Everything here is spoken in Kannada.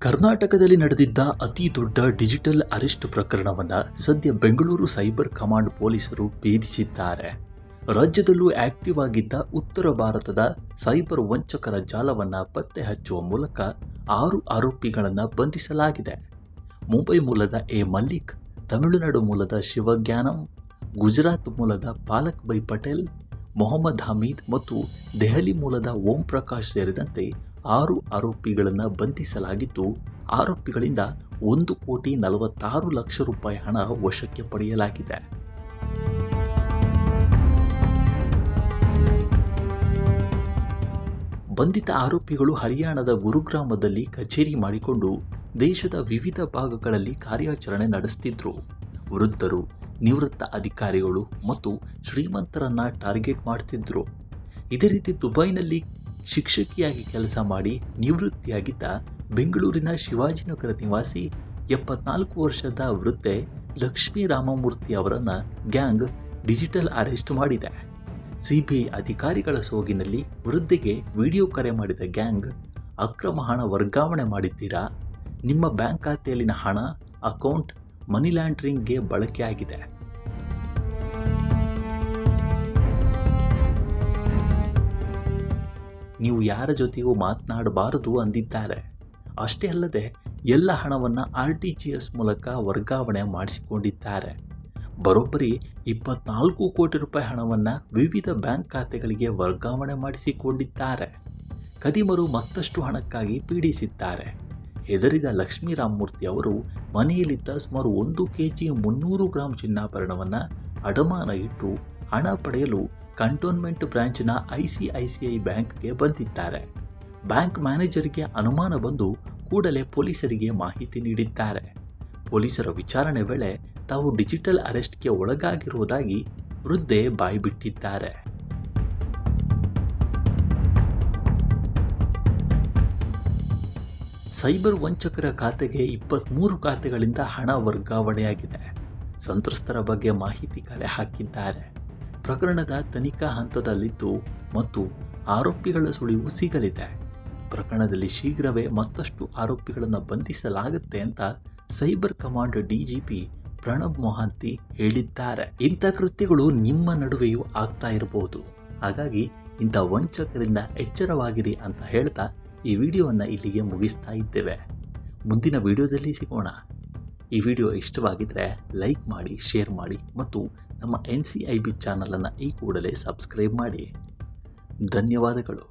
ಕರ್ನಾಟಕದಲ್ಲಿ ನಡೆದಿದ್ದ ಅತಿ ದೊಡ್ಡ ಡಿಜಿಟಲ್ ಅರೆಸ್ಟ್ ಪ್ರಕರಣವನ್ನು ಸದ್ಯ ಬೆಂಗಳೂರು ಸೈಬರ್ ಕಮಾಂಡ್ ಪೊಲೀಸರು ಭೇದಿಸಿದ್ದಾರೆ. ರಾಜ್ಯದಲ್ಲೂ ಆಕ್ಟಿವ್ ಆಗಿದ್ದ ಉತ್ತರ ಭಾರತದ ಸೈಬರ್ ವಂಚಕರ ಜಾಲವನ್ನು ಪತ್ತೆ ಹಚ್ಚುವ ಮೂಲಕ 6 ಆರೋಪಿಗಳನ್ನು ಬಂಧಿಸಲಾಗಿದೆ. ಮುಂಬೈ ಮೂಲದ ಎ ಮಲ್ಲಿಕ್, ತಮಿಳುನಾಡು ಮೂಲದ ಶಿವಜ್ಞಾನಂ, ಗುಜರಾತ್ ಮೂಲದ ಪಾಲಕ್ ಬೈ ಪಟೇಲ್, ಮೊಹಮ್ಮದ್ ಹಮೀದ್ ಮತ್ತು ದೆಹಲಿ ಮೂಲದ ಓಂ ಪ್ರಕಾಶ್ ಸೇರಿದಂತೆ 6 ಆರೋಪಿಗಳನ್ನು ಬಂಧಿಸಲಾಗಿದ್ದು, ಆರೋಪಿಗಳಿಂದ 1,46,00,000 ರೂಪಾಯಿ ಹಣ ವಶಕ್ಕೆ ಪಡೆಯಲಾಗಿದೆ. ಬಂಧಿತ ಆರೋಪಿಗಳು ಹರಿಯಾಣದ ಗುರುಗ್ರಾಮದಲ್ಲಿ ಕಚೇರಿ ಮಾಡಿಕೊಂಡು ದೇಶದ ವಿವಿಧ ಭಾಗಗಳಲ್ಲಿ ಕಾರ್ಯಾಚರಣೆ ನಡೆಸುತ್ತಿದ್ದರು. ವೃದ್ಧರು, ನಿವೃತ್ತ ಅಧಿಕಾರಿಗಳು ಮತ್ತು ಶ್ರೀಮಂತರನ್ನ ಟಾರ್ಗೆಟ್ ಮಾಡ್ತಿದ್ರು. ಇದೇ ರೀತಿ ದುಬೈನಲ್ಲಿ ಶಿಕ್ಷಕಿಯಾಗಿ ಕೆಲಸ ಮಾಡಿ ನಿವೃತ್ತಿಯಾಗಿದ್ದ ಬೆಂಗಳೂರಿನ ಶಿವಾಜಿನಗರ ನಿವಾಸಿ 74 ವರ್ಷದ ವೃದ್ಧೆ ಲಕ್ಷ್ಮೀ ರಾಮಮೂರ್ತಿ ಅವರನ್ನು ಗ್ಯಾಂಗ್ ಡಿಜಿಟಲ್ ಅರೆಸ್ಟ್ ಮಾಡಿದೆ. ಸಿಬಿಐ ಅಧಿಕಾರಿಗಳ ಸೋಗಿನಲ್ಲಿ ವೃದ್ಧೆಗೆ ವಿಡಿಯೋ ಕರೆ ಮಾಡಿದ ಗ್ಯಾಂಗ್, ಅಕ್ರಮ ಹಣ ವರ್ಗಾವಣೆ ಮಾಡಿದ್ದೀರಾ? ನಿಮ್ಮ ಬ್ಯಾಂಕ್ ಖಾತೆಯಲ್ಲಿನ ಹಣ, ಅಕೌಂಟ್ ಮನಿ ಲಾಂಡ್ರಿಂಗ್ಗೆ ಬಳಕೆಯಾಗಿದೆ. ನೀವು ಯಾರ ಜೊತೆಗೂ ಮಾತನಾಡಬಾರದು ಅಂದಿದ್ದಾರೆ. ಅಷ್ಟೇ ಅಲ್ಲದೆ ಎಲ್ಲ ಹಣವನ್ನು RTGS ಮೂಲಕ ವರ್ಗಾವಣೆ ಮಾಡಿಸಿಕೊಂಡಿದ್ದಾರೆ. ಬರೋಬ್ಬರಿ 24 ಕೋಟಿ ರೂಪಾಯಿ ಹಣವನ್ನು ವಿವಿಧ ಬ್ಯಾಂಕ್ ಖಾತೆಗಳಿಗೆ ವರ್ಗಾವಣೆ ಮಾಡಿಸಿಕೊಂಡಿದ್ದಾರೆ. ಕದಿಮರು ಮತ್ತಷ್ಟು ಹಣಕ್ಕಾಗಿ ಪೀಡಿಸಿದ್ದಾರೆ. ಹೆದರಿದ ಲಕ್ಷ್ಮೀ ರಾಮಮೂರ್ತಿ ಅವರು ಮನೆಯಲ್ಲಿದ್ದ ಸುಮಾರು 1 kg 300 ಗ್ರಾಂ ಚಿನ್ನಾಭರಣವನ್ನು ಅಡಮಾನ ಇಟ್ಟು ಹಣ ಪಡೆಯಲು ಕಂಟೋನ್ಮೆಂಟ್ ಬ್ರಾಂಚ್ನ ICICI ಬ್ಯಾಂಕ್ಗೆ ಬಂದಿದ್ದಾರೆ. ಬ್ಯಾಂಕ್ ಮ್ಯಾನೇಜರ್ಗೆ ಅನುಮಾನ ಬಂದು ಕೂಡಲೇ ಪೊಲೀಸರಿಗೆ ಮಾಹಿತಿ ನೀಡಿದ್ದಾರೆ. ಪೊಲೀಸರ ವಿಚಾರಣೆ ವೇಳೆ ತಾವು ಡಿಜಿಟಲ್ ಅರೆಸ್ಟ್ಗೆ ಒಳಗಾಗಿರುವುದಾಗಿ ವೃದ್ಧೆ ಬಾಯ್ಬಿಟ್ಟಿದ್ದಾರೆ. ಸೈಬರ್ ವಂಚಕರ ಖಾತೆಗೆ 23 ಖಾತೆಗಳಿಂದ ಹಣ ವರ್ಗಾವಣೆಯಾಗಿದೆ. ಸಂತ್ರಸ್ತರ ಬಗ್ಗೆ ಮಾಹಿತಿ ಕಲೆ ಹಾಕಿದ್ದಾರೆ. ಪ್ರಕರಣದ ತನಿಖಾ ಹಂತದಲ್ಲಿದ್ದು ಮತ್ತು ಆರೋಪಿಗಳ ಸುಳಿವು ಸಿಗಲಿದೆ. ಪ್ರಕರಣದಲ್ಲಿ ಶೀಘ್ರವೇ ಮತ್ತಷ್ಟು ಆರೋಪಿಗಳನ್ನು ಬಂಧಿಸಲಾಗುತ್ತೆ ಅಂತ cyber command DGP Pranab Mohanty ಹೇಳಿದ್ದಾರೆ. ಇಂಥ ಕೃತ್ಯಗಳು ನಿಮ್ಮ ನಡುವೆಯೂ ಆಗ್ತಾ ಇರಬಹುದು. ಹಾಗಾಗಿ ಇಂಥ ವಂಚಕರಿಂದ ಎಚ್ಚರವಾಗಿರಿ ಅಂತ ಹೇಳ್ತಾ ಈ ವಿಡಿಯೋವನ್ನು ಇಲ್ಲಿಗೆ ಮುಗಿಸ್ತಾ ಇದ್ದೇವೆ. ಮುಂದಿನ ವಿಡಿಯೋದಲ್ಲಿ ಸಿಗೋಣ. ಈ ವಿಡಿಯೋ ಇಷ್ಟವಾಗಿದ್ದರೆ ಲೈಕ್ ಮಾಡಿ, ಶೇರ್ ಮಾಡಿ ಮತ್ತು ನಮ್ಮ NCIB ಚಾನಲನ್ನು ಈ ಕೂಡಲೇ ಸಬ್ಸ್ಕ್ರೈಬ್ ಮಾಡಿ. ಧನ್ಯವಾದಗಳು.